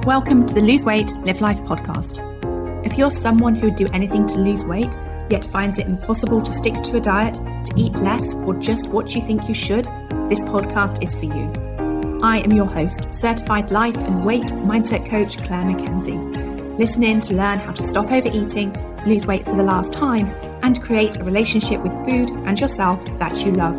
Welcome to the Lose Weight, Live Life podcast. If you're someone who would do anything to lose weight, yet finds it impossible to stick to a diet, to eat less, or just what you think you should, this podcast is for you. I am your host, certified life and weight mindset coach, Clair MACKENZIE. Listen in to learn how to stop overeating, lose weight for the last time, and create a relationship with food and yourself that you love,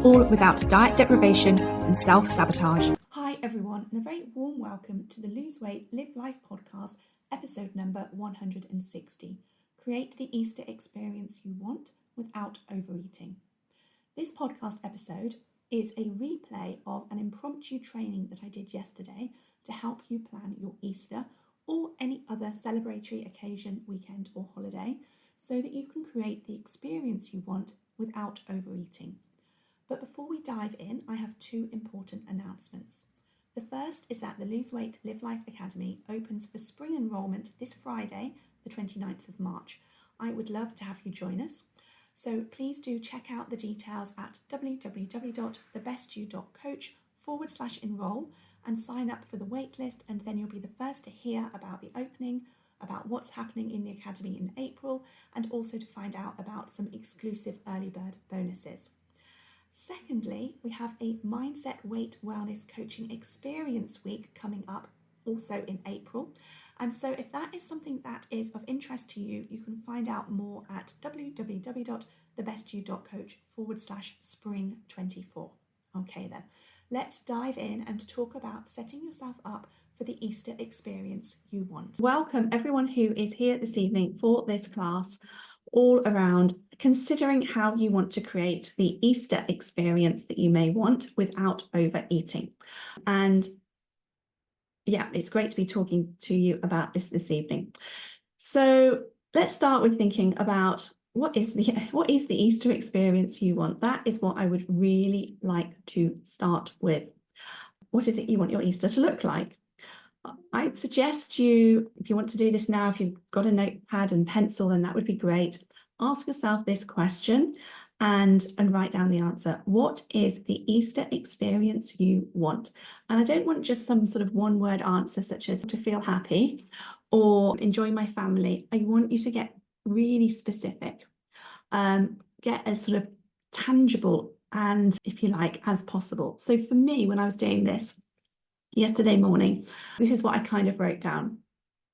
all without diet deprivation and self-sabotage. Hi everyone, and a very warm welcome to the Lose Weight, Live Life podcast, episode number 160. Create the Easter experience you want without overeating. This podcast episode is a replay of an impromptu training that I did yesterday to help you plan your Easter or any other celebratory occasion, weekend or holiday so that you can create the experience you want without overeating. But before we dive in, I have two important announcements. The first is that the Lose Weight, Live Life Academy opens for spring enrolment this Friday, the 29th of March. I would love to have you join us. So please do check out the details at www.thebestyou.coach/enroll and sign up for the waitlist, and then you'll be the first to hear about the opening, about what's happening in the Academy in April, and also to find out about some exclusive early bird bonuses. Secondly, we have a Mindset Weight Wellness Coaching Experience Week coming up also in April. And so if that is something that is of interest to you, you can find out more at www.thebestyou.coach/spring24. Okay then, let's dive in and talk about setting yourself up for the Easter experience you want. Welcome everyone who is here this evening for this class all around considering how you want to create the Easter experience that you may want without overeating. And yeah, it's great to be talking to you about this evening. So let's start with thinking about what is the Easter experience you want. That is what I would really like to start with. What is it you want your Easter to look like? I'd suggest you, if you want to do this now, if you've got a notepad and pencil, then that would be great. Ask yourself this question and write down the answer. What is the Easter experience you want? And I don't want just some sort of one-word answer such as to feel happy or enjoy my family. I want you to get really specific, get as sort of tangible and, if you like, as possible. So for me, when I was doing this yesterday morning, this is what I kind of wrote down.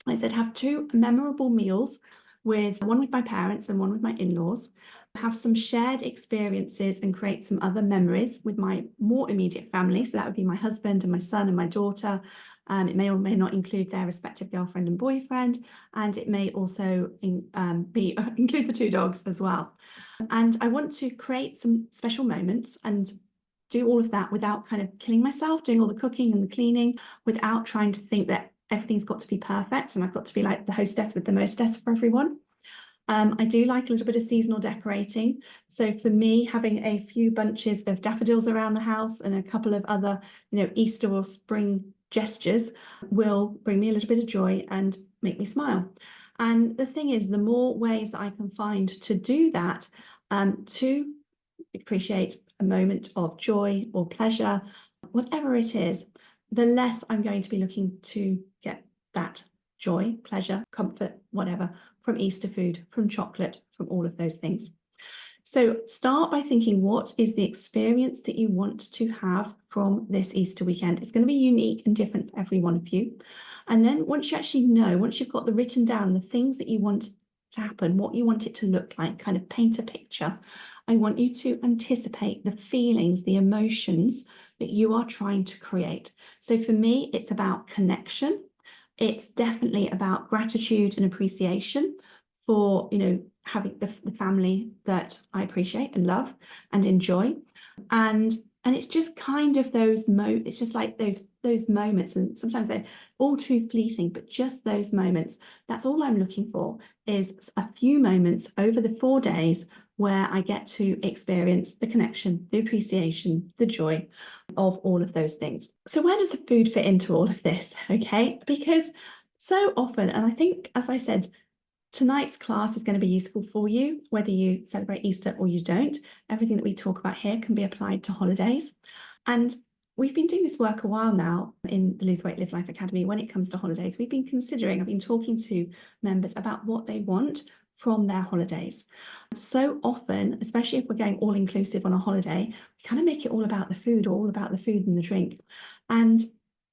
I said, have two memorable meals, one with my parents and one with my in-laws, have some shared experiences and create some other memories with my more immediate family. So that would be my husband and my son and my daughter. It may or may not include their respective girlfriend and boyfriend, and it may also include the two dogs as well. And I want to create some special moments and do all of that without kind of killing myself, doing all the cooking and the cleaning, without trying to think that everything's got to be perfect and I've got to be like the hostess with the mostess for everyone. I do like a little bit of seasonal decorating. So for me, having a few bunches of daffodils around the house and a couple of other, Easter or spring gestures will bring me a little bit of joy and make me smile. And the thing is, the more ways that I can find to do that, to appreciate a moment of joy or pleasure, whatever it is, the less I'm going to be looking to get that joy, pleasure, comfort, whatever, from Easter food, from chocolate, from all of those things. So start by thinking, what is the experience that you want to have from this Easter weekend? It's going to be unique and different for every one of you. And then once you actually know, once you've got written down the things that you want to happen, what you want it to look like, kind of paint a picture, I want you to anticipate the feelings, the emotions that you are trying to create. So for me, it's about connection. It's definitely about gratitude and appreciation for, having the family that I appreciate and love and enjoy. And it's just kind of it's just like those moments, and sometimes they're all too fleeting, but just those moments. That's all I'm looking for, is a few moments over the 4 days where I get to experience the connection, the appreciation, the joy of all of those things. So where does the food fit into all of this? Okay, because so often, and I think, as I said, tonight's class is going to be useful for you, whether you celebrate Easter or you don't. Everything that we talk about here can be applied to holidays. And we've been doing this work a while now in the Lose Weight, Live Life Academy. When it comes to holidays, I've been talking to members about what they want from their holidays. So often, especially if we're going all inclusive on a holiday, we kind of make it all about the food, or all about the food and the drink. And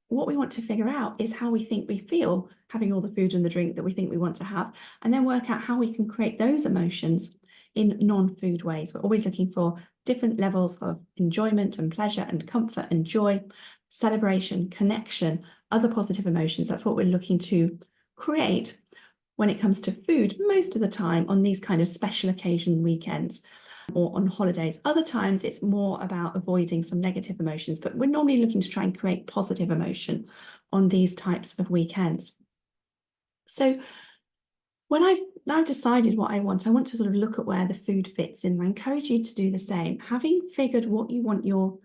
what we want to figure out is how we think we feel having all the food and the drink that we think we want to have, and then work out how we can create those emotions in non-food ways. We're always looking for different levels of enjoyment and pleasure and comfort and joy, celebration, connection, other positive emotions. That's what we're looking to create when it comes to food, most of the time on these kind of special occasion weekends or on holidays. Other times it's more about avoiding some negative emotions, but we're normally looking to try and create positive emotion on these types of weekends. So when I've now decided what I want to sort of look at where the food fits in. I encourage you to do the same. Having figured what you want your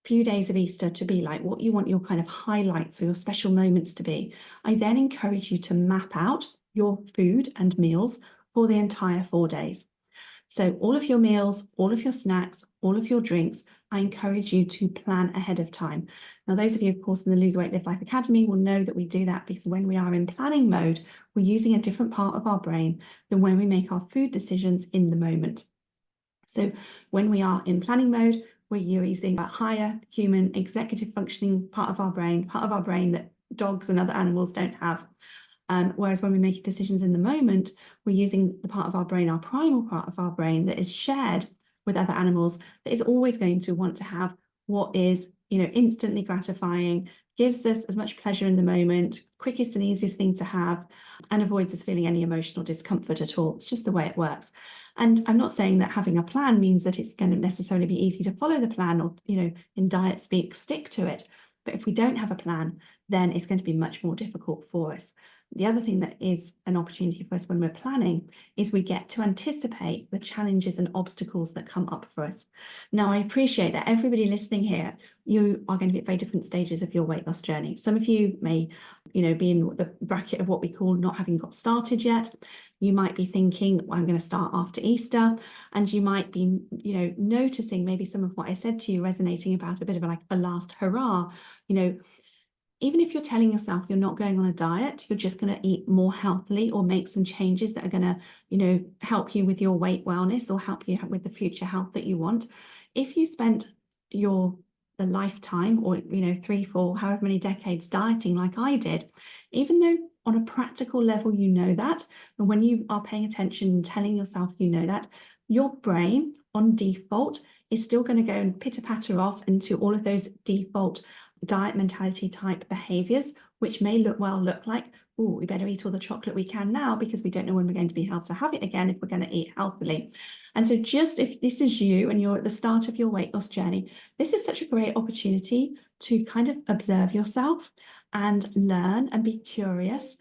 few days of Easter to be like, what you want your kind of highlights or your special moments to be, I then encourage you to map out your food and meals for the entire 4 days. So all of your meals, all of your snacks, all of your drinks, I encourage you to plan ahead of time. Now, those of you, of course, in the Lose Weight, Live Life Academy will know that we do that because when we are in planning mode, we're using a different part of our brain than when we make our food decisions in the moment. So when we are in planning mode, we're using a higher human executive functioning part of our brain that dogs and other animals don't have. Whereas when we make decisions in the moment, we're using the part of our brain, our primal part of our brain, that is shared with other animals, that is always going to want to have what is, instantly gratifying, gives us as much pleasure in the moment, quickest and easiest thing to have, and avoids us feeling any emotional discomfort at all. It's just the way it works. And I'm not saying that having a plan means that it's going to necessarily be easy to follow the plan or, in diet speak, stick to it. But if we don't have a plan, then it's going to be much more difficult for us. The other thing that is an opportunity for us when we're planning is we get to anticipate the challenges and obstacles that come up for us. Now, I appreciate that everybody listening here, you are going to be at very different stages of your weight loss journey. Some of you may, be in the bracket of what we call not having got started yet. You might be thinking, well, I'm going to start after Easter. And you might be, noticing maybe some of what I said to you resonating about a bit of like a last hurrah, even if you're telling yourself you're not going on a diet, you're just going to eat more healthily or make some changes that are going to, help you with your weight wellness or help you with the future health that you want. If you spent the lifetime or, 3, 4, however many decades dieting like I did, even though on a practical level, that, and when you are paying attention and telling yourself that, your brain on default is still going to go and pitter-patter off into all of those default diet mentality type behaviors, which may look like, oh, we better eat all the chocolate we can now because we don't know when we're going to be able to have it again if we're going to eat healthily. And so just if this is you and you're at the start of your weight loss journey, this is such a great opportunity to kind of observe yourself and learn and be curious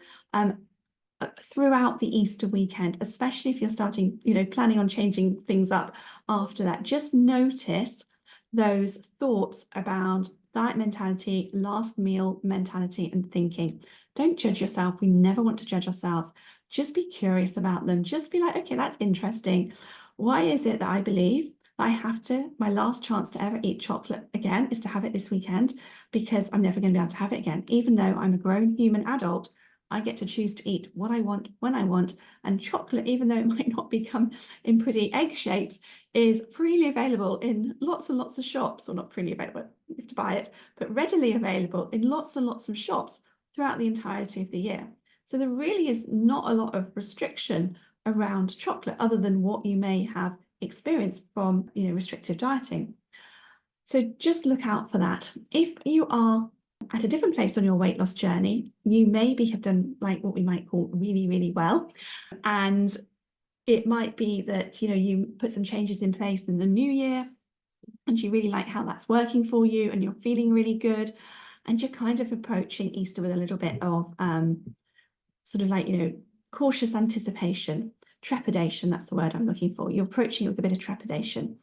throughout the Easter weekend, especially if you're starting, planning on changing things up after that. Just notice those thoughts around diet mentality, last meal mentality and thinking. Don't judge yourself. We never want to judge ourselves. Just be curious about them. Just be like, okay, that's interesting. Why is it that I believe that my last chance to ever eat chocolate again is to have it this weekend because I'm never going to be able to have it again. Even though I'm a grown human adult, I get to choose to eat what I want, when I want, and chocolate, even though it might not become in pretty egg shapes, is freely available in lots and lots of shops, or not freely available, you have to buy it, but readily available in lots and lots of shops throughout the entirety of the year. So there really is not a lot of restriction around chocolate other than what you may have experienced from, restrictive dieting. So just look out for that. If you are at a different place on your weight loss journey, you maybe have done like what we might call really, really well. And it might be that, you put some changes in place in the new year and you really like how that's working for you and you're feeling really good. And you're kind of approaching Easter with a little bit of sort of like, cautious anticipation, trepidation. That's the word I'm looking for. You're approaching it with a bit of trepidation.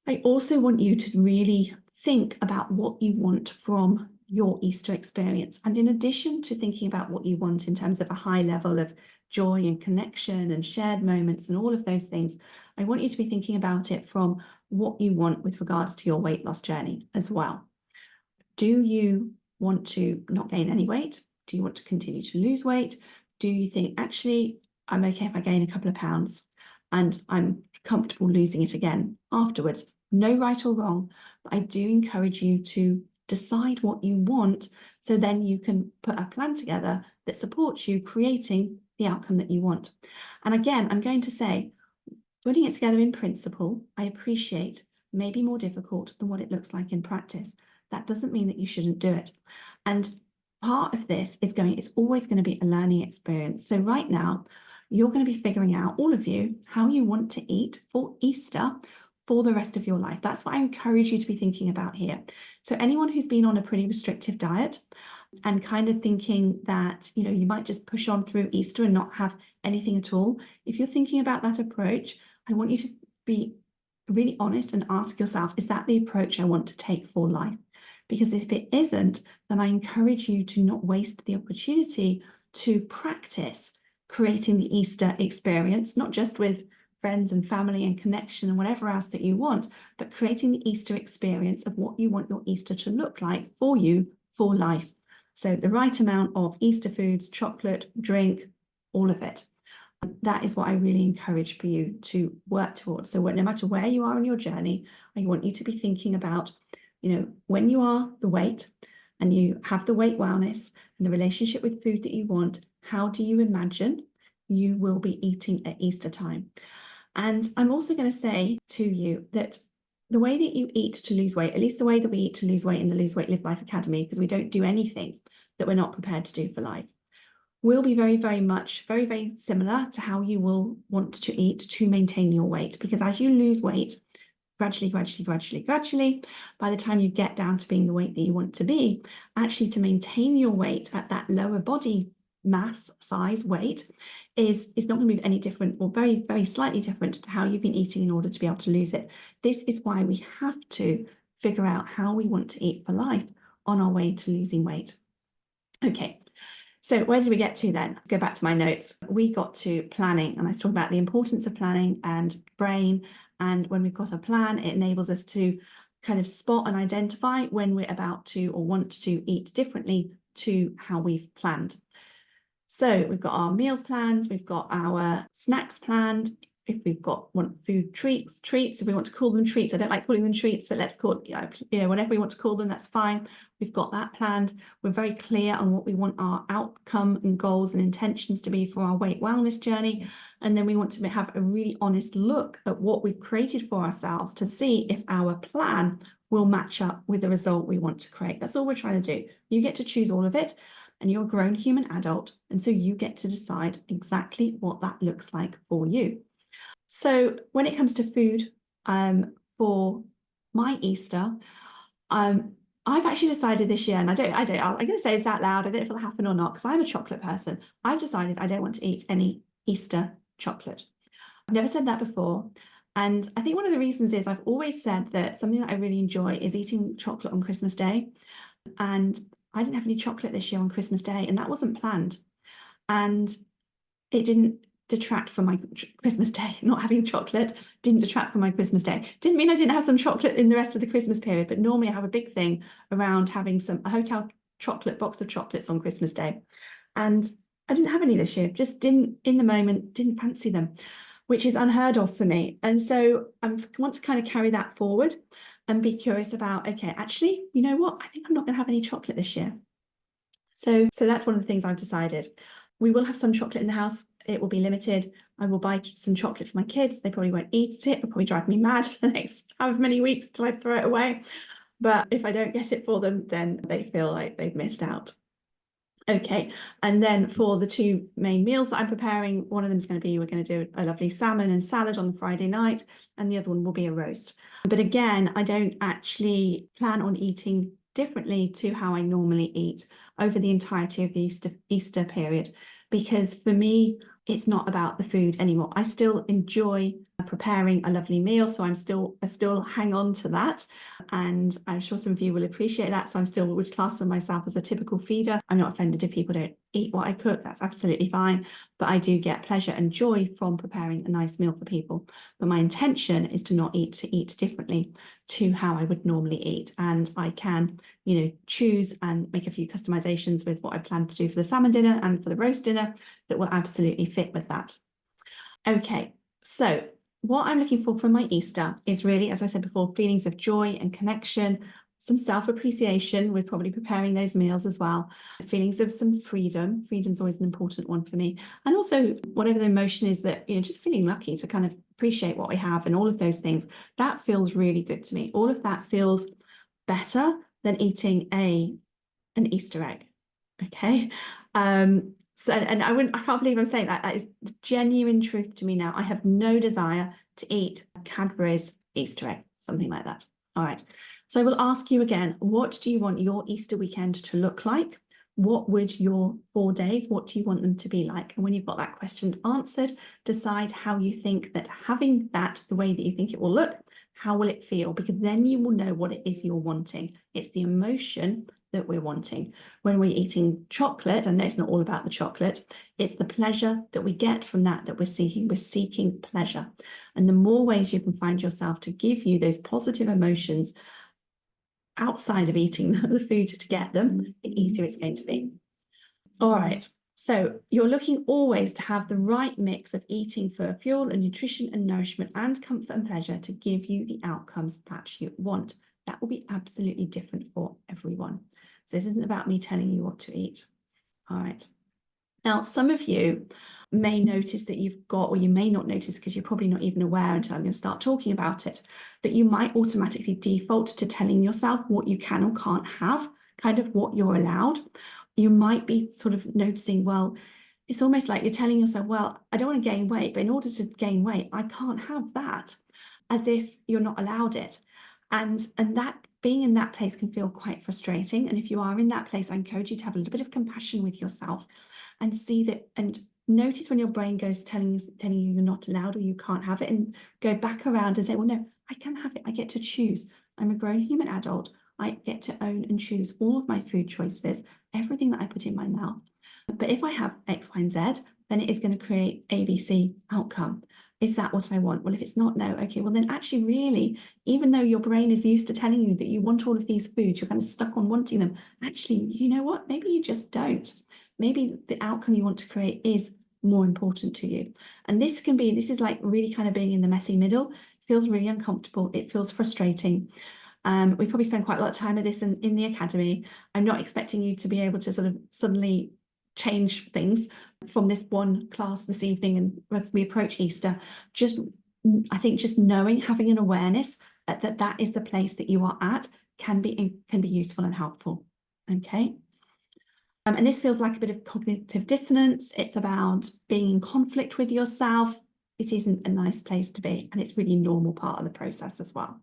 I also want you to really think about what you want from your Easter experience. And in addition to thinking about what you want in terms of a high level of joy and connection and shared moments and all of those things, I want you to be thinking about it from what you want with regards to your weight loss journey as well. Do you want to not gain any weight? Do you want to continue to lose weight? Do you think, actually, I'm okay if I gain a couple of pounds and I'm comfortable losing it again afterwards? No right or wrong, but I do encourage you to decide what you want, so then you can put a plan together that supports you creating the outcome that you want. And again, I'm going to say, putting it together in principle, I appreciate, may be more difficult than what it looks like in practice. That doesn't mean that you shouldn't do it. And part of this is it's always going to be a learning experience. So right now, you're going to be figuring out, all of you, how you want to eat for Easter for the rest of your life. That's what I encourage you to be thinking about here. So anyone who's been on a pretty restrictive diet and kind of thinking that, you might just push on through Easter and not have anything at all, if you're thinking about that approach, I want you to be really honest and ask yourself, is that the approach I want to take for life? Because if it isn't, then I encourage you to not waste the opportunity to practice creating the Easter experience, not just with friends and family and connection and whatever else that you want, but creating the Easter experience of what you want your Easter to look like for you for life. So the right amount of Easter foods, chocolate, drink, all of it. That is what I really encourage for you to work towards. So no matter where you are on your journey, I want you to be thinking about, when you are the weight and you have the weight wellness and the relationship with food that you want, how do you imagine you will be eating at Easter time? And I'm also going to say to you that the way that you eat to lose weight, at least the way that we eat to lose weight in the Lose Weight, Live Life Academy, because we don't do anything that we're not prepared to do for life, will be very, very much, very, very similar to how you will want to eat to maintain your weight. Because as you lose weight, gradually, by the time you get down to being the weight that you want to be, actually to maintain your weight at that lower body mass size weight is not going to be any different, or very, very slightly different to how you've been eating in order to be able to lose it. This is why we have to figure out how we want to eat for life on our way to losing weight. Okay. So where did we get to then? Let's go back to my notes. We got to planning, and I was talking about the importance of planning and brain. And when we've got a plan, it enables us to kind of spot and identify when we're about to or want to eat differently to how we've planned. So we've got our meals planned, we've got our snacks planned. If we've got food treats, if we want to call them treats, I don't like calling them treats, but let's call it, whatever we want to call them, that's fine. We've got that planned. We're very clear on what we want our outcome and goals and intentions to be for our weight wellness journey. And then we want to have a really honest look at what we've created for ourselves to see if our plan will match up with the result we want to create. That's all we're trying to do. You get to choose all of it, and you're a grown human adult. And so you get to decide exactly what that looks like for you. So when it comes to food, for my Easter, I've actually decided this year, and I'm going to say this out loud, I don't know if it'll happen or not, because I'm a chocolate person. I've decided I don't want to eat any Easter chocolate. I've never said that before. And I think one of the reasons is I've always said that something that I really enjoy is eating chocolate on Christmas Day. And I didn't have any chocolate this year on Christmas Day, and that wasn't planned. And it didn't detract from my Christmas Day. Not having chocolate didn't detract from my Christmas Day. Didn't mean I didn't have some chocolate in the rest of the Christmas period, but normally I have a big thing around having a hotel chocolate box of chocolates on Christmas Day. And I didn't have any this year, just didn't, in the moment, didn't fancy them, which is unheard of for me. And so I want to kind of carry that forward and be curious about, okay, actually, you know what? I think I'm not going to have any chocolate this year. So that's one of the things I've decided. We will have some chocolate in the house. It will be limited. I will buy some chocolate for my kids. They probably won't eat it. It'll probably drive me mad for the next however many weeks till I throw it away. But if I don't get it for them, then they feel like they've missed out. Okay, and then for the two main meals that I'm preparing, one of them is going to be, we're going to do a lovely salmon and salad on the Friday night, and the other one will be a roast. But again, I don't actually plan on eating differently to how I normally eat over the entirety of the Easter period, because for me, it's not about the food anymore. I still enjoy preparing a lovely meal. So I still hang on to that. And I'm sure some of you will appreciate that. So I'm still would class myself as a typical feeder. I'm not offended if people don't eat what I cook. That's absolutely fine. But I do get pleasure and joy from preparing a nice meal for people. But my intention is to eat differently to how I would normally eat. And I can, choose and make a few customizations with what I plan to do for the salmon dinner and for the roast dinner that will absolutely fit with that. Okay, so what I'm looking for from my Easter is really, as I said before, feelings of joy and connection, some self-appreciation with probably preparing those meals as well, feelings of some freedom. Freedom's always an important one for me. And also whatever the emotion is that, just feeling lucky to kind of appreciate what we have and all of those things, that feels really good to me. All of that feels better than eating an Easter egg. Okay. So, and I can't believe I'm saying that. That is the genuine truth to me now. I have no desire to eat Cadbury's Easter egg, something like that. All right. So I will ask you again, what do you want your Easter weekend to look like? What would your 4 days, what do you want them to be like? And when you've got that question answered, decide how you think that having that the way that you think it will look, how will it feel? Because then you will know what it is you're wanting. It's the emotion that we're wanting. When we're eating chocolate, and it's not all about the chocolate, it's the pleasure that we get from that we're seeking. We're seeking pleasure. And the more ways you can find yourself to give you those positive emotions outside of eating the food to get them, the easier it's going to be. All right. So you're looking always to have the right mix of eating for fuel and nutrition and nourishment and comfort and pleasure to give you the outcomes that you want. That will be absolutely different for everyone. So this isn't about me telling you what to eat. All right. Now, some of you may notice that you've got, or you may not notice because you're probably not even aware until I'm going to start talking about it, that you might automatically default to telling yourself what you can or can't have, kind of what you're allowed. You might be sort of noticing, well, it's almost like you're telling yourself, well, I don't want to gain weight, but in order to gain weight, I can't have that, as if you're not allowed it. And that being in that place can feel quite frustrating. And if you are in that place, I encourage you to have a little bit of compassion with yourself and see that, and notice when your brain goes telling you you're not allowed or you can't have it, and go back around and say, well, no, I can have it. I get to choose. I'm a grown human adult. I get to own and choose all of my food choices, everything that I put in my mouth. But if I have X, Y, and Z, then it is going to create ABC outcome. Is that what I want? Well, if it's not, no. Okay, well then actually really, even though your brain is used to telling you that you want all of these foods, you're kind of stuck on wanting them. Actually, you know what? Maybe you just don't. Maybe the outcome you want to create is more important to you. And this is like really kind of being in the messy middle. It feels really uncomfortable. It feels frustrating. We probably spend quite a lot of time with this in the academy. I'm not expecting you to be able to sort of suddenly change things from this one class this evening and as we approach Easter. I think just knowing, having an awareness that is the place that you are at can be useful and helpful. Okay. And this feels like a bit of cognitive dissonance. It's about being in conflict with yourself. It isn't a nice place to be, and it's really normal part of the process as well.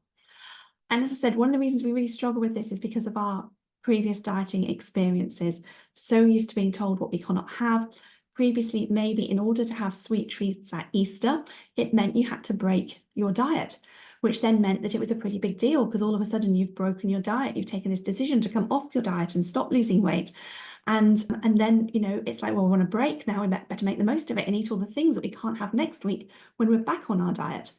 And as I said, one of the reasons we really struggle with this is because of our previous dieting experiences. So used to being told what we cannot have. Previously, maybe in order to have sweet treats at Easter, it meant you had to break your diet, which then meant that it was a pretty big deal because all of a sudden you've broken your diet. You've taken this decision to come off your diet and stop losing weight. And then, it's like, well, we want a break now. We better make the most of it and eat all the things that we can't have next week when we're back on our diet.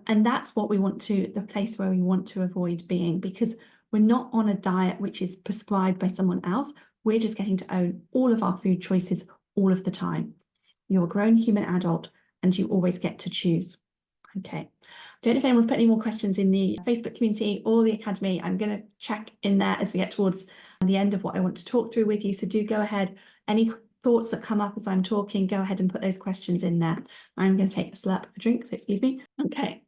And that's what the place where we want to avoid being, because we're not on a diet which is prescribed by someone else. We're just getting to own all of our food choices all of the time. You're a grown human adult and you always get to choose. Okay. I don't know if anyone's put any more questions in the Facebook community or the academy. I'm going to check in there as we get towards the end of what I want to talk through with you. So do go ahead. Any thoughts that come up as I'm talking, go ahead and put those questions in there. I'm going to take a slurp of a drink, so excuse me. Okay.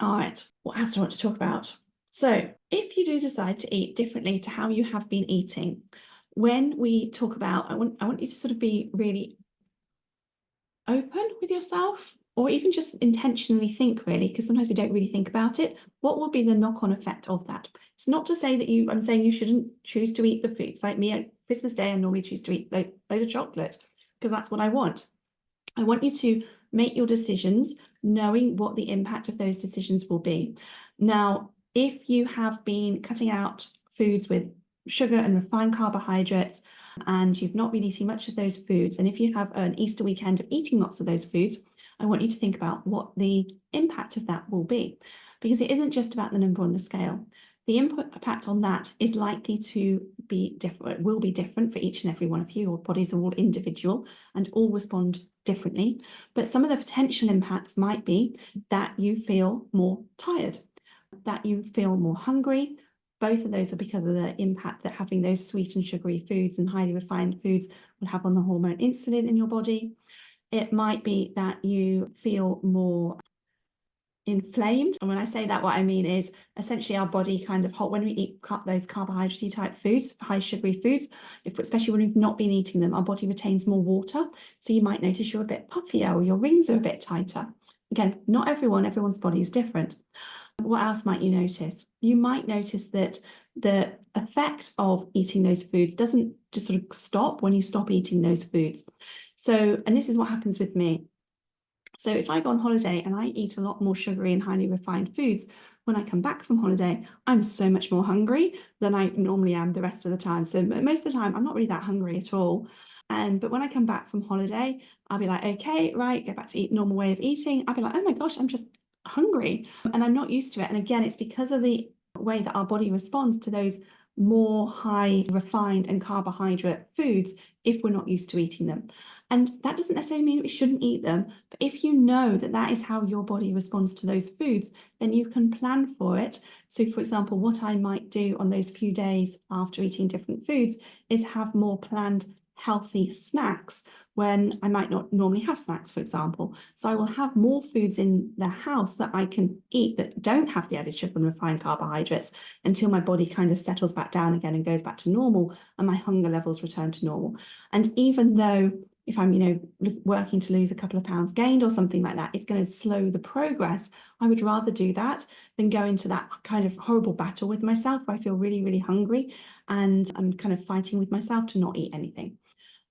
All right. What else do I want to talk about? So if you do decide to eat differently to how you have been eating, when we talk about, I want you to sort of be really open with yourself, or even just intentionally think, really, because sometimes we don't really think about it. What will be the knock-on effect of that? It's not to say that I'm saying you shouldn't choose to eat the foods. Like me at Christmas Day, I normally choose to eat a load of chocolate because that's what I want. I want you to make your decisions knowing what the impact of those decisions will be. Now, if you have been cutting out foods with sugar and refined carbohydrates, and you've not been eating much of those foods, and if you have an Easter weekend of eating lots of those foods, I want you to think about what the impact of that will be, because it isn't just about the number on the scale. The impact on that is likely to be different, will be different for each and every one of you. Your bodies are all individual and all respond differently. But some of the potential impacts might be that you feel more tired, that you feel more hungry. Both of those are because of the impact that having those sweet and sugary foods and highly refined foods will have on the hormone insulin in your body. It might be that you feel more inflamed. And when I say that, what I mean is essentially our body kind of when we eat those carbohydrate type foods, high sugary foods, especially when we've not been eating them, our body retains more water. So you might notice you're a bit puffier or your rings are a bit tighter. Again, not everyone's body is different. What else might you notice? You might notice that the effect of eating those foods doesn't just sort of stop when you stop eating those foods. So, and this is what happens with me. So if I go on holiday and I eat a lot more sugary and highly refined foods, when I come back from holiday, I'm so much more hungry than I normally am the rest of the time. So most of the time, I'm not really that hungry at all. But when I come back from holiday, I'll be like, okay, right, go back to normal way of eating. I'll be like, oh my gosh, I'm just hungry and I'm not used to it. And again, it's because of the way that our body responds to those more high refined and carbohydrate foods if we're not used to eating them. And that doesn't necessarily mean we shouldn't eat them, but if you know that that is how your body responds to those foods, then you can plan for it. So for example, what I might do on those few days after eating different foods is have more planned healthy snacks when I might not normally have snacks, for example. So I will have more foods in the house that I can eat that don't have the added sugar and refined carbohydrates until my body kind of settles back down again and goes back to normal and my hunger levels return to normal. And even though if I'm, working to lose a couple of pounds gained or something like that, it's going to slow the progress. I would rather do that than go into that kind of horrible battle with myself where I feel really, really hungry and I'm kind of fighting with myself to not eat anything.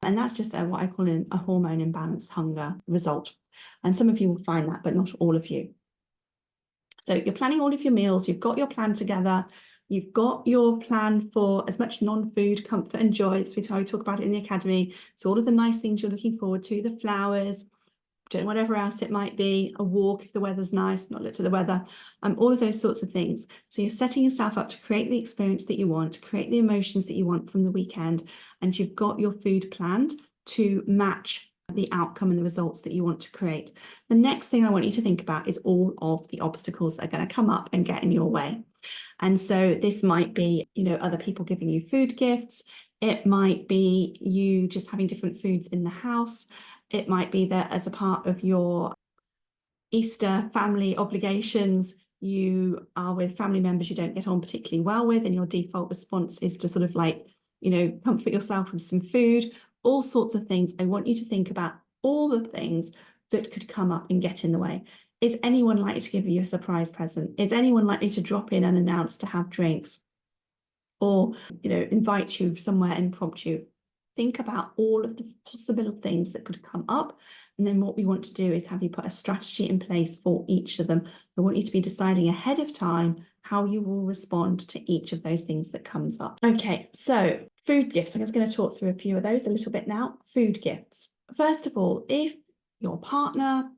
And that's just what I call a hormone imbalanced hunger result. And some of you will find that, but not all of you. So you're planning all of your meals, you've got your plan together, you've got your plan for as much non-food comfort and joy as we talk about it in the academy. So all of the nice things you're looking forward to, the flowers, whatever else it might be, a walk if the weather's nice, not look to the weather, all of those sorts of things. So you're setting yourself up to create the experience that you want, to create the emotions that you want from the weekend, and you've got your food planned to match the outcome and the results that you want to create. The next thing I want you to think about is all of the obstacles that are going to come up and get in your way. And so this might be, other people giving you food gifts. It might be you just having different foods in the house. It might be that as a part of your Easter family obligations, you are with family members you don't get on particularly well with, and your default response is to sort of comfort yourself with some food, all sorts of things. I want you to think about all the things that could come up and get in the way. Is anyone likely to give you a surprise present? Is anyone likely to drop in unannounced to have drinks? Or, invite you somewhere impromptu? Think about all of the possible things that could come up. And then what we want to do is have you put a strategy in place for each of them. I want you to be deciding ahead of time how you will respond to each of those things that comes up. Okay, so food gifts. I'm just going to talk through a few of those a little bit now. Food gifts. First of all, if your partner,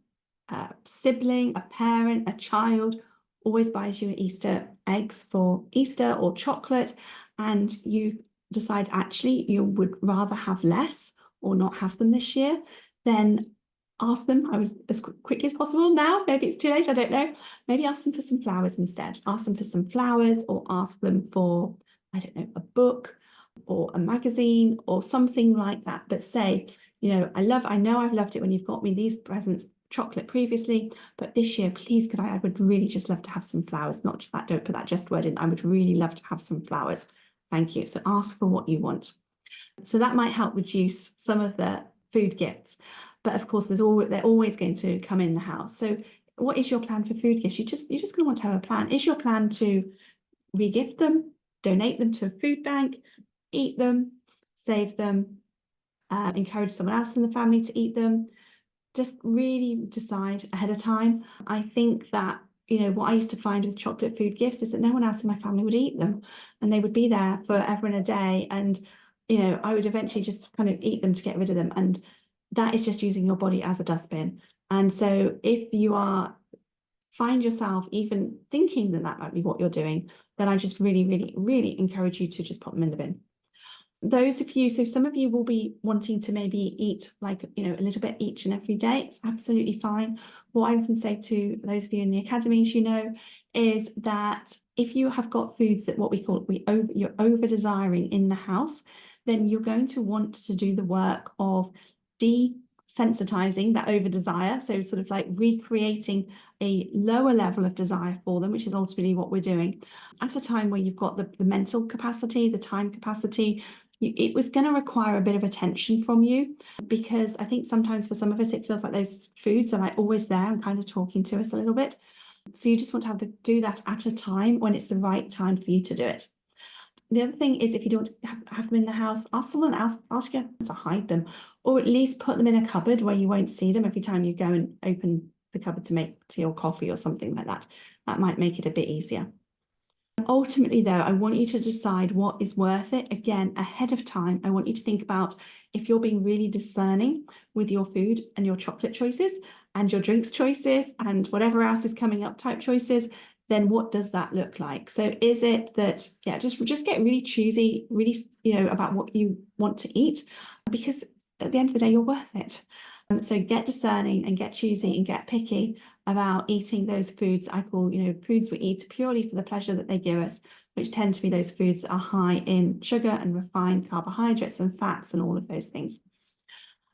a sibling, a parent, a child always buys you Easter eggs for Easter or chocolate, and you decide actually you would rather have less or not have them this year, then ask them, I would, as quickly as possible now, maybe it's too late, I don't know, maybe ask them for some flowers instead. Ask them for some flowers or ask them for, I don't know, a book or a magazine or something like that. But say, I know I've loved it when you've got me these presents, chocolate previously, but this year, please, I would really just love to have some flowers. Not that, don't put that just word in. I would really love to have some flowers. Thank you. So ask for what you want. So that might help reduce some of the food gifts. But of course, they're always going to come in the house. So what is your plan for food gifts? You're just going to want to have a plan. Is your plan to re-gift them, donate them to a food bank, eat them, save them, encourage someone else in the family to eat them? just really decide ahead of time. I think that, you know, what I used to find with chocolate food gifts is that no one else in my family would eat them, and they would be there forever and a day. And, you know, I would eventually just kind of eat them to get rid of them. And that is just using your body as a dustbin. And so if you find yourself even thinking that that might be what you're doing, then I just really, really, really encourage you to just put them in the bin. Those of you, so some of you will be wanting to maybe eat like, you know, a little bit each and every day. It's absolutely fine. What I often say to those of you in the academies, you know, is that if you have got foods that what we call you're over desiring in the house, then you're going to want to do the work of desensitizing that over desire. So sort of like recreating a lower level of desire for them, which is ultimately what we're doing at a time where you've got the mental capacity, the time capacity. It was going to require a bit of attention from you, because I think sometimes for some of us, it feels like those foods are like always there and kind of talking to us a little bit. So you just want to do that at a time when it's the right time for you to do it. The other thing is, if you don't have them in the house, ask someone else, ask you to hide them, or at least put them in a cupboard where you won't see them every time you go and open the cupboard to make tea or coffee or something like that. That might make it a bit easier. Ultimately, though, I want you to decide what is worth it. Again, ahead of time, I want you to think about, if you're being really discerning with your food and your chocolate choices and your drinks choices and whatever else is coming up type choices, then what does that look like? So is it that, yeah, just get really choosy, really, you know, about what you want to eat, because at the end of the day, you're worth it. So get discerning and get choosy and get picky about eating those foods I call, you know, foods we eat purely for the pleasure that they give us, which tend to be those foods that are high in sugar and refined carbohydrates and fats and all of those things.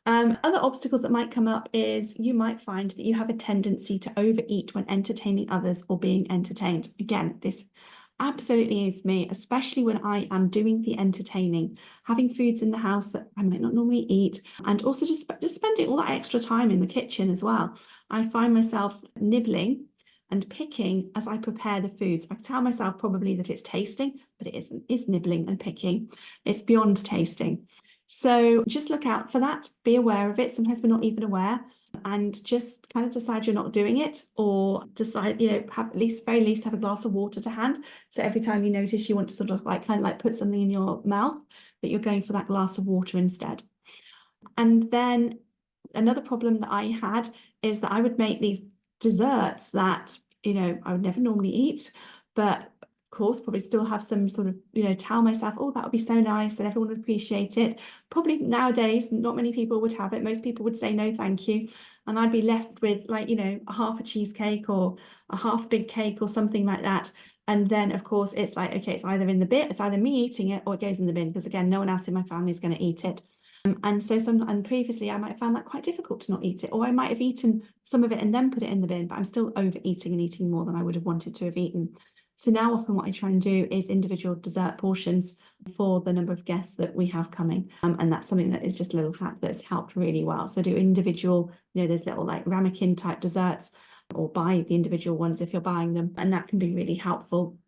Other obstacles that might come up is you might find that you have a tendency to overeat when entertaining others or being entertained. Again, this absolutely is me, especially when I am doing the entertaining, having foods in the house that I might not normally eat, and also just spending all that extra time in the kitchen as well. I find myself nibbling and picking as I prepare the foods. I tell myself probably that it's tasting, but it isn't. It's nibbling and picking. It's beyond tasting. So just look out for that, be aware of it. Sometimes we're not even aware, and just kind of decide you're not doing it, or decide, you know, have very least have a glass of water to hand. So every time you notice you want to sort of like kind of like put something in your mouth, that you're going for that glass of water instead. And then another problem that I had is that I would make these desserts that, you know, I would never normally eat, but of course probably still have some sort of, you know, tell myself, oh, that would be so nice and everyone would appreciate it. Probably nowadays not many people would have it. Most people would say no thank you, and I'd be left with, like, you know, a half a cheesecake or a half big cake or something like that. And then of course it's like, okay, it's either in the bin, it's either me eating it or it goes in the bin, because again, no one else in my family is going to eat it. And so previously I might have found that quite difficult to not eat it, or I might have eaten some of it and then put it in the bin, but I'm still overeating and eating more than I would have wanted to have eaten. So now often what I try and do is individual dessert portions for the number of guests that we have coming. And that's something that is just a little hack that's helped really well. So do individual, you know, there's little like ramekin type desserts, or buy the individual ones if you're buying them. And that can be really helpful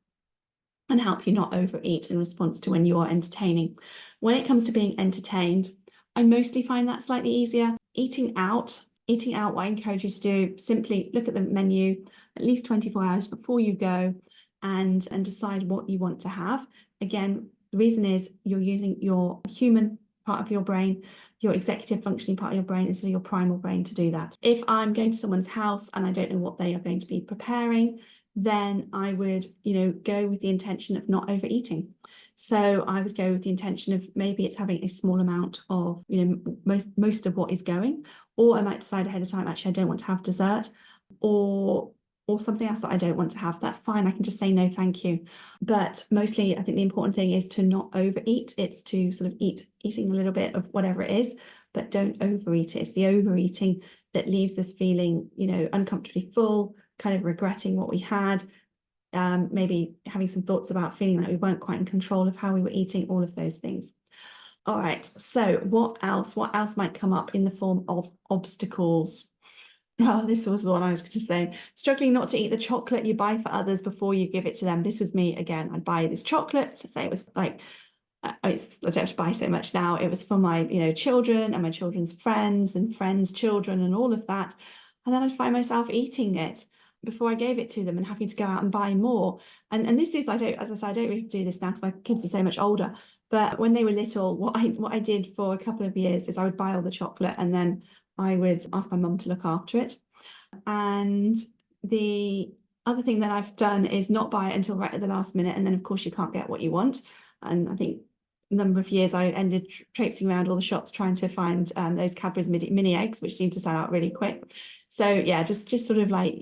and help you not overeat in response to when you're entertaining. When it comes to being entertained, I mostly find that slightly easier. Eating out, what I encourage you to do, simply look at the menu at least 24 hours before you go, and decide what you want to have. Again, the reason is you're using your human part of your brain, your executive functioning part of your brain, instead of your primal brain to do that. If I'm going to someone's house and I don't know what they are going to be preparing, then I would, you know, go with the intention of not overeating. So I would go with the intention of maybe it's having a small amount of, you know, most of what is going, or I might decide ahead of time, actually, I don't want to have dessert, or something else that I don't want to have. That's fine. I can just say no, thank you. But mostly, I think the important thing is to not overeat. It's to sort of eating a little bit of whatever it is, but don't overeat it. It's the overeating that leaves us feeling, you know, uncomfortably full, kind of regretting what we had, maybe having some thoughts about feeling like we weren't quite in control of how we were eating, all of those things. All right, so what else might come up in the form of obstacles? Oh, this was the one I was going to say. Struggling not to eat the chocolate you buy for others before you give it to them. This was me again. I'd buy this chocolate, so say it was like I don't have to buy so much now. It was for my, children and my children's friends and friends' children and all of that. And then I'd find myself eating it before I gave it to them and having to go out and buy more. And this is, as I said, I don't really do this now because my kids are so much older. But when they were little, what I did for a couple of years is I would buy all the chocolate and then I would ask my mum to look after it. And the other thing that I've done is not buy it until right at the last minute. And then, of course, you can't get what you want. And I think a number of years I ended traipsing around all the shops trying to find those Cadbury's mini eggs, which seem to sell out really quick. So yeah, just sort of like,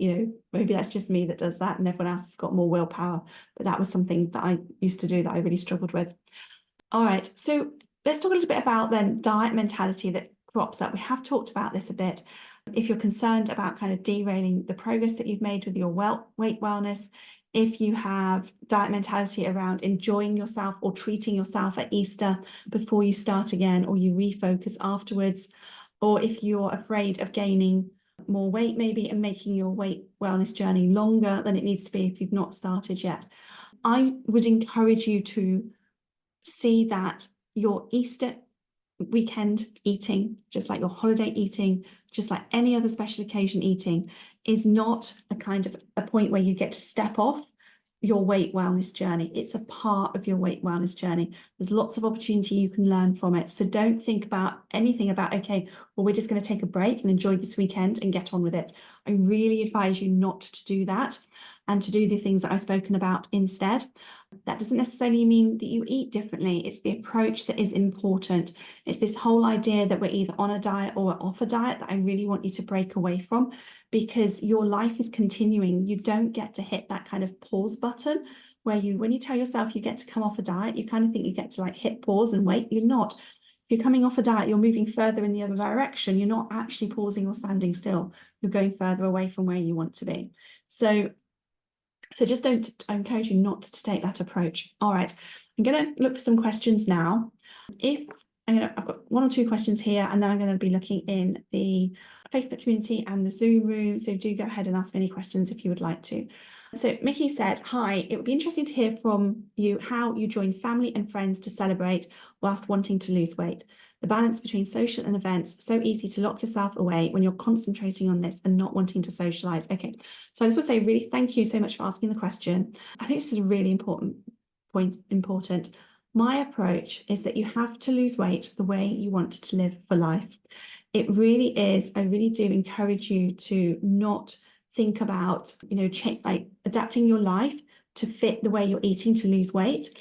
maybe that's just me that does that and everyone else has got more willpower. But that was something that I used to do that I really struggled with. All right, so let's talk a little bit about then diet mentality that crops up. We have talked about this a bit. If you're concerned about kind of derailing the progress that you've made with your weight wellness, if you have diet mentality around enjoying yourself or treating yourself at Easter before you start again, or you refocus afterwards, or if you're afraid of gaining more weight maybe and making your weight wellness journey longer than it needs to be if you've not started yet, I would encourage you to see that your Easter weekend eating, just like your holiday eating, just like any other special occasion eating, is not a kind of a point where you get to step off your weight wellness journey. It's a part of your weight wellness journey. There's lots of opportunity you can learn from it. So don't think about anything about, okay, well, we're just going to take a break and enjoy this weekend and get on with it. I really advise you not to do that and to do the things that I've spoken about instead. That doesn't necessarily mean that you eat differently. It's the approach that is important. It's this whole idea that we're either on a diet or we're off a diet that I really want you to break away from, because your life is continuing. You don't get to hit that kind of pause button where when you tell yourself you get to come off a diet, you kind of think you get to like hit pause and wait. You're not. If you're coming off a diet, you're moving further in the other direction. You're not actually pausing or standing still. You're going further away from where you want to be. So just I encourage you not to take that approach. All right, I'm going to look for some questions now. I've got one or two questions here, and then I'm going to be looking in the Facebook community and the Zoom room. So do go ahead and ask me any questions if you would like to. So Mickey said, hi, it would be interesting to hear from you how you join family and friends to celebrate whilst wanting to lose weight. The balance between social and events, so easy to lock yourself away when you're concentrating on this and not wanting to socialize. Okay, so I just want to say really thank you so much for asking the question. I think this is a really important point. My approach is that you have to lose weight the way you want to live for life. It really is. I really do encourage you to not think about, like adapting your life to fit the way you're eating to lose weight,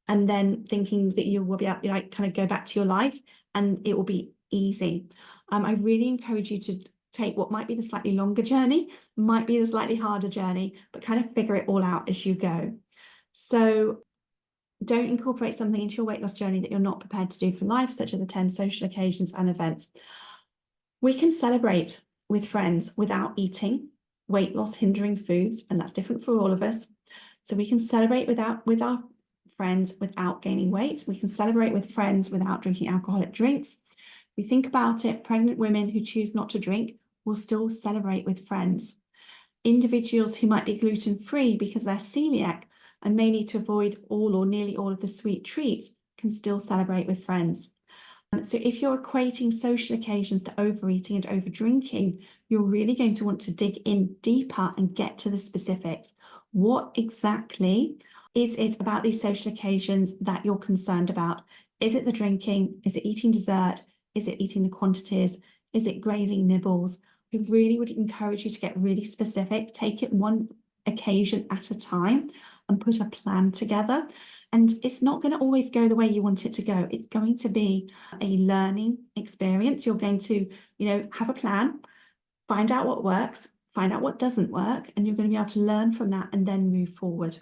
and then thinking that you will be able to like kind of go back to your life and it will be easy. I really encourage you to take what might be the slightly longer journey, might be the slightly harder journey, but kind of figure it all out as you go. So don't incorporate something into your weight loss journey that you're not prepared to do for life, such as attend social occasions and events. We can celebrate with friends without eating weight loss hindering foods, and that's different for all of us. So we can celebrate with our friends without gaining weight. We can celebrate with friends without drinking alcoholic drinks. If we think about it, pregnant women who choose not to drink will still celebrate with friends. Individuals who might be gluten-free because they're celiac and may need to avoid all or nearly all of the sweet treats can still celebrate with friends. So if you're equating social occasions to overeating and overdrinking, you're really going to want to dig in deeper and get to the specifics. What exactly is it about these social occasions that you're concerned about? Is it the drinking? Is it eating dessert? Is it eating the quantities? Is it grazing nibbles? I really would encourage you to get really specific. Take it one occasion at a time and put a plan together. And it's not going to always go the way you want it to go. It's going to be a learning experience. You're going to, have a plan, find out what works, find out what doesn't work, and you're going to be able to learn from that and then move forward.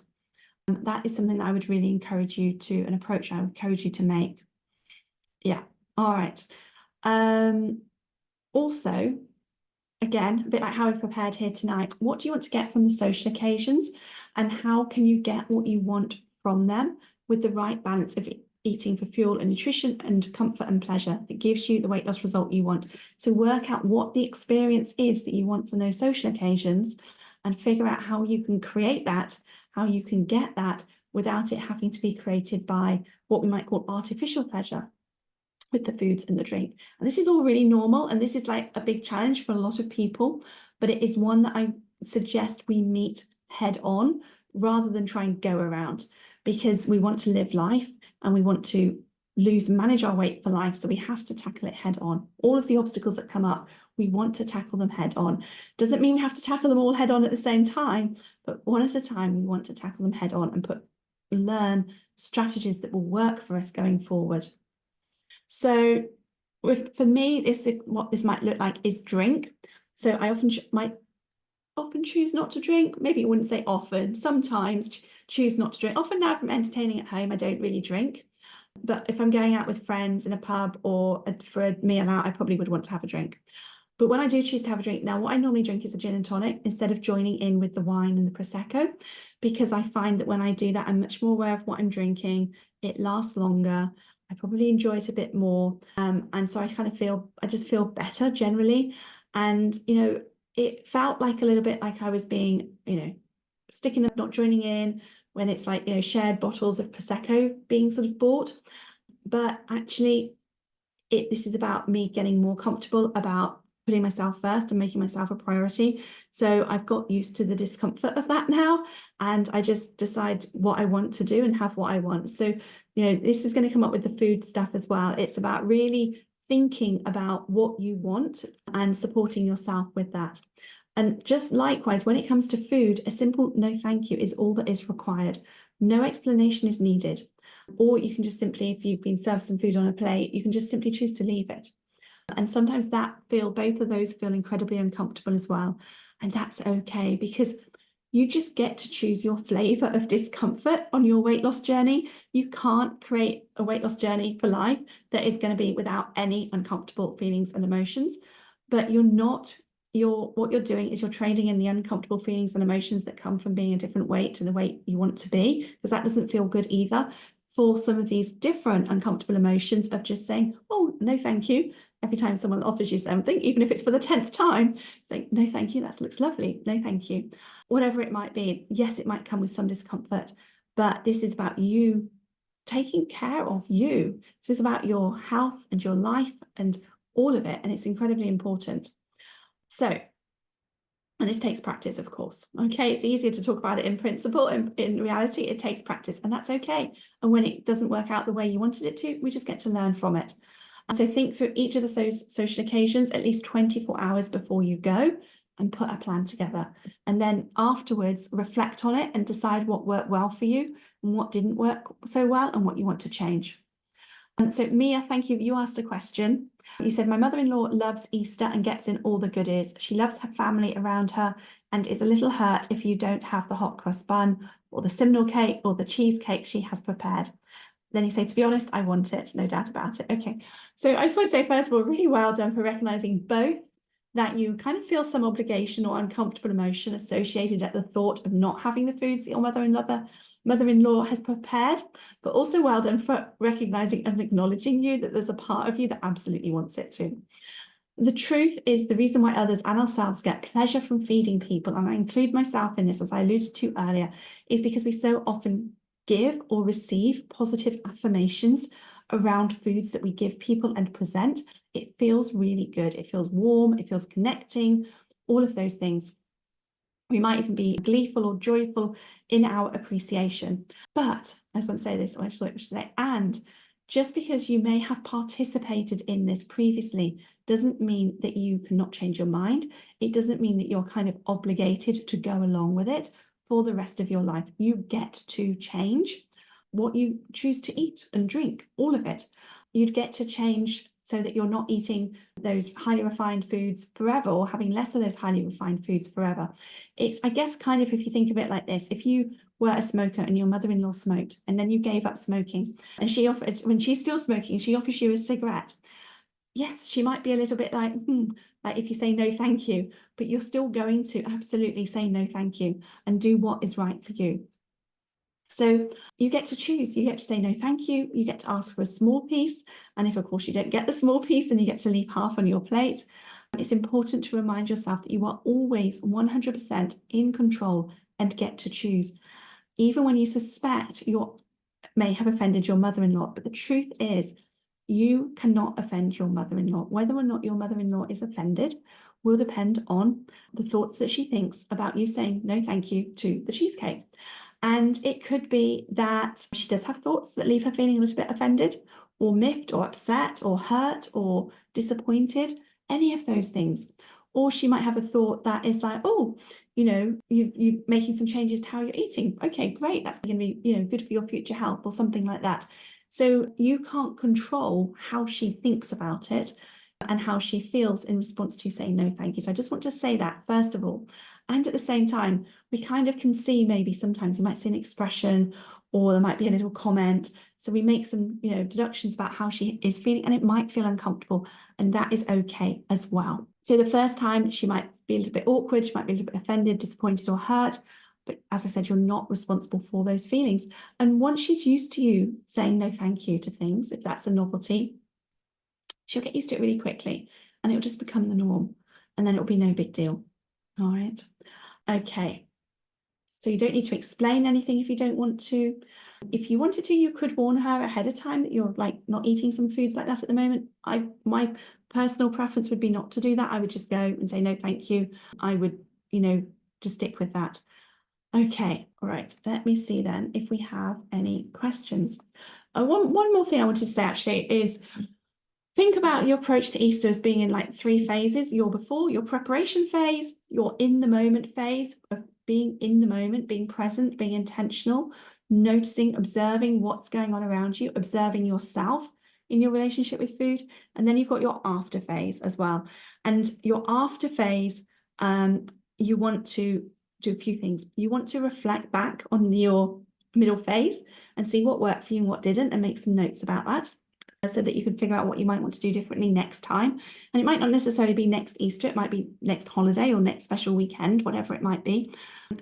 That is something that I would really encourage you to, an approach I would encourage you to make. Yeah. All right. Also, again, a bit like how we've prepared here tonight, what do you want to get from the social occasions, and how can you get what you want from them with the right balance of eating for fuel and nutrition and comfort and pleasure that gives you the weight loss result you want? So work out what the experience is that you want from those social occasions and figure out how you can create that, how you can get that without it having to be created by what we might call artificial pleasure with the foods and the drink. And this is all really normal, and this is like a big challenge for a lot of people, but it is one that I suggest we meet head on rather than try and go around, because we want to live life and we want to manage our weight for life. So we have to tackle it head on. All of the obstacles that come up, we want to tackle them head on. Doesn't mean we have to tackle them all head on at the same time, but one at a time, we want to tackle them head on and learn strategies that will work for us going forward. So for me, what this might look like is drink. So I might often choose not to drink. Maybe I wouldn't say often, sometimes choose not to drink. Often now if I'm entertaining at home, I don't really drink. But if I'm going out with friends in a pub or for a meal out, I probably would want to have a drink. But when I do choose to have a drink, now what I normally drink is a gin and tonic instead of joining in with the wine and the Prosecco, because I find that when I do that, I'm much more aware of what I'm drinking. It lasts longer. I probably enjoy it a bit more. And so I just feel better generally. And, it felt like a little bit like I was being, sticking up, not joining in when it's like, shared bottles of Prosecco being sort of bought. But actually, this is about me getting more comfortable about putting myself first and making myself a priority. So I've got used to the discomfort of that now, and I just decide what I want to do and have what I want. So, this is going to come up with the food stuff as well. It's about really thinking about what you want and supporting yourself with that. And just likewise, when it comes to food, a simple no thank you is all that is required. No explanation is needed. Or you can just simply, if you've been served some food on a plate, you can just simply choose to leave it. And sometimes both of those feel incredibly uncomfortable as well. And that's okay, because you just get to choose your flavor of discomfort on your weight loss journey. You can't create a weight loss journey for life that is going to be without any uncomfortable feelings and emotions. But what you're doing is you're trading in the uncomfortable feelings and emotions that come from being a different weight to the weight you want to be, because that doesn't feel good either, for some of these different uncomfortable emotions of just saying, oh, no, thank you. Every time someone offers you something, even if it's for the 10th time, say, no, thank you, that looks lovely. No, thank you. Whatever it might be. Yes, it might come with some discomfort, but this is about you taking care of you. This is about your health and your life and all of it. And it's incredibly important. So, and this takes practice, of course. Okay, it's easier to talk about it in principle. In reality, it takes practice, and that's okay. And when it doesn't work out the way you wanted it to, we just get to learn from it. And so think through each of the social occasions at least 24 hours before you go and put a plan together. And then afterwards, reflect on it and decide what worked well for you and what didn't work so well and what you want to change. And so Mia, thank you. You asked a question. You said, my mother-in-law loves Easter and gets in all the goodies. She loves her family around her and is a little hurt if you don't have the hot cross bun or the simnel cake or the cheesecake she has prepared. Then you say, to be honest, I want it, no doubt about it. Okay, so I just want to say, first of all, really well done for recognizing both that you kind of feel some obligation or uncomfortable emotion associated at the thought of not having the foods that your mother-in-law has prepared, but also well done for recognizing and acknowledging that there's a part of you that absolutely wants it too. The truth is, the reason why others and ourselves get pleasure from feeding people, and I include myself in this, as I alluded to earlier, is because we so often give or receive positive affirmations around foods that we give people and present. It feels really good. It feels warm. It feels connecting, all of those things. We might even be gleeful or joyful in our appreciation. But I just want to say this, or I just want to say, and just because you may have participated in this previously doesn't mean that you cannot change your mind. It doesn't mean that you're kind of obligated to go along with it for the rest of your life. You get to change what you choose to eat and drink, all of it. You'd get to change so that you're not eating those highly refined foods forever or having less of those highly refined foods forever. It's, I guess, kind of, if you think of it like this, if you were a smoker and your mother-in-law smoked and then you gave up smoking and she offered, when she's still smoking, she offers you a cigarette. Yes, she might be a little bit like if you say no, thank you, but you're still going to absolutely say no, thank you and do what is right for you. So you get to choose. You get to say no, thank you. You get to ask for a small piece. And if, of course, you don't get the small piece, then you get to leave half on your plate. It's important to remind yourself that you are always 100% in control and get to choose. even when you suspect you may have offended your mother-in-law. But the truth is, you cannot offend your mother-in-law. Whether or not your mother-in-law is offended will depend on the thoughts that she thinks about you saying no thank you to the cheesecake. And it could be that she does have thoughts that leave her feeling a little bit offended or miffed or upset or hurt or disappointed, any of those things. Or she might have a thought that is like, oh, you're making some changes to how you're eating. Okay, great. That's going to be, good for your future health or something like that. So you can't control how she thinks about it and how she feels in response to saying no thank you. So I just want to say that first of all. And at the same time, we kind of can see maybe sometimes we might see an expression or there might be a little comment. So we make some, deductions about how she is feeling, and it might feel uncomfortable, and that is okay as well. So the first time she might be a little bit awkward, she might be a little bit offended, disappointed or hurt. But as I said, you're not responsible for those feelings. And once she's used to you saying no thank you to things, if that's a novelty, she'll get used to it really quickly and it'll just become the norm. And then it'll be no big deal. All right. Okay. So you don't need to explain anything if you don't want to. If you wanted to, you could warn her ahead of time that you're like not eating some foods like that at the moment. My personal preference would be not to do that. I would just go and say no thank you. I would, just stick with that. Okay, all right. Let me see then if we have any questions. One more thing I wanted to say actually is think about your approach to Easter as being in like 3 phases. Your before, your preparation phase, your in the moment phase of being in the moment, being present, being intentional, noticing, observing what's going on around you, observing yourself in your relationship with food. And then you've got your after phase as well. And your after phase, you want to do a few things. You want to reflect back on your middle phase and see what worked for you and what didn't, and make some notes about that so that you can figure out what you might want to do differently next time. And it might not necessarily be next Easter, it might be next holiday or next special weekend, whatever it might be.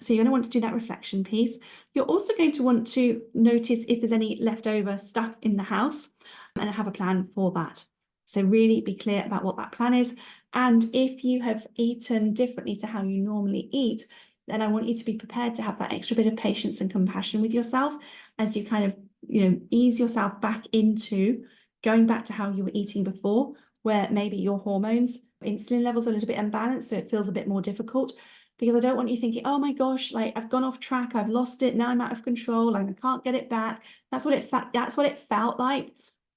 So you're going to want to do that reflection piece. You're also going to want to notice if there's any leftover stuff in the house and have a plan for that. So really be clear about what that plan is. And if you have eaten differently to how you normally eat, then I want you to be prepared to have that extra bit of patience and compassion with yourself as you kind of, ease yourself back into going back to how you were eating before, where maybe your hormones, insulin levels are a little bit imbalanced, so it feels a bit more difficult. Because I don't want you thinking, oh my gosh, like I've gone off track, I've lost it, now I'm out of control, like I can't get it back. That's what it felt like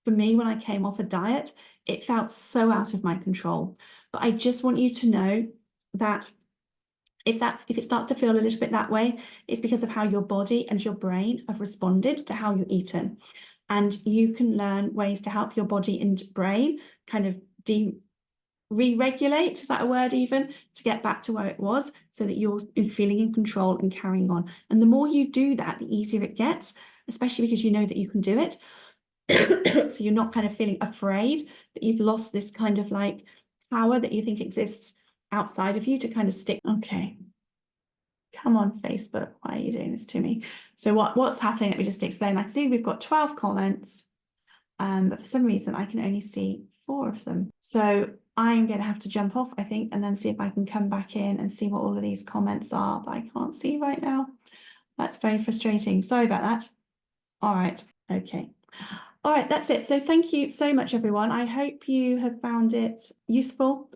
for me when I came off a diet. It felt so out of my control. But I just want you to know that if it starts to feel a little bit that way, it's because of how your body and your brain have responded to how you're eaten. And you can learn ways to help your body and brain kind of re-regulate, is that a word even, to get back to where it was so that you're feeling in control and carrying on. And the more you do that, the easier it gets, especially because you know that you can do it. So you're not kind of feeling afraid that you've lost this kind of like power that you think exists outside of you to kind of stick. Okay. Come on, Facebook. Why are you doing this to me? So what's happening? Let me just explain. I can see we've got 12 comments, but for some reason I can only see 4 of them. So I'm going to have to jump off, I think, and then see if I can come back in and see what all of these comments are that I can't see right now. That's very frustrating. Sorry about that. All right. Okay. All right, that's it. So thank you so much, everyone. I hope you have found it useful,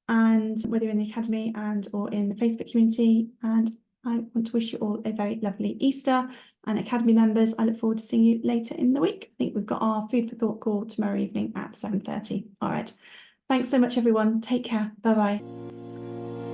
and whether you're in the Academy and or in the Facebook community. And I want to wish you all a very lovely Easter. And Academy members, I look forward to seeing you later in the week. I think we've got our Food for Thought call tomorrow evening at 7:30. All right. Thanks so much, everyone. Take care. Bye-bye.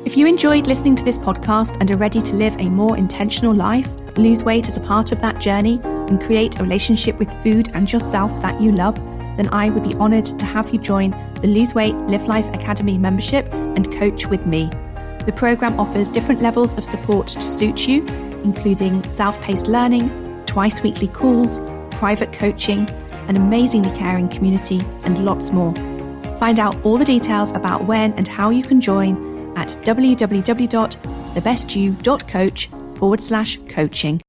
If you enjoyed listening to this podcast and are ready to live a more intentional life, lose weight as a part of that journey, and create a relationship with food and yourself that you love, then I would be honoured to have you join the Lose Weight, Live Life Academy membership and coach with me. The programme offers different levels of support to suit you, including self-paced learning, twice weekly calls, private coaching, an amazingly caring community, and lots more. Find out all the details about when and how you can join at www.thebestyou.coach/coaching.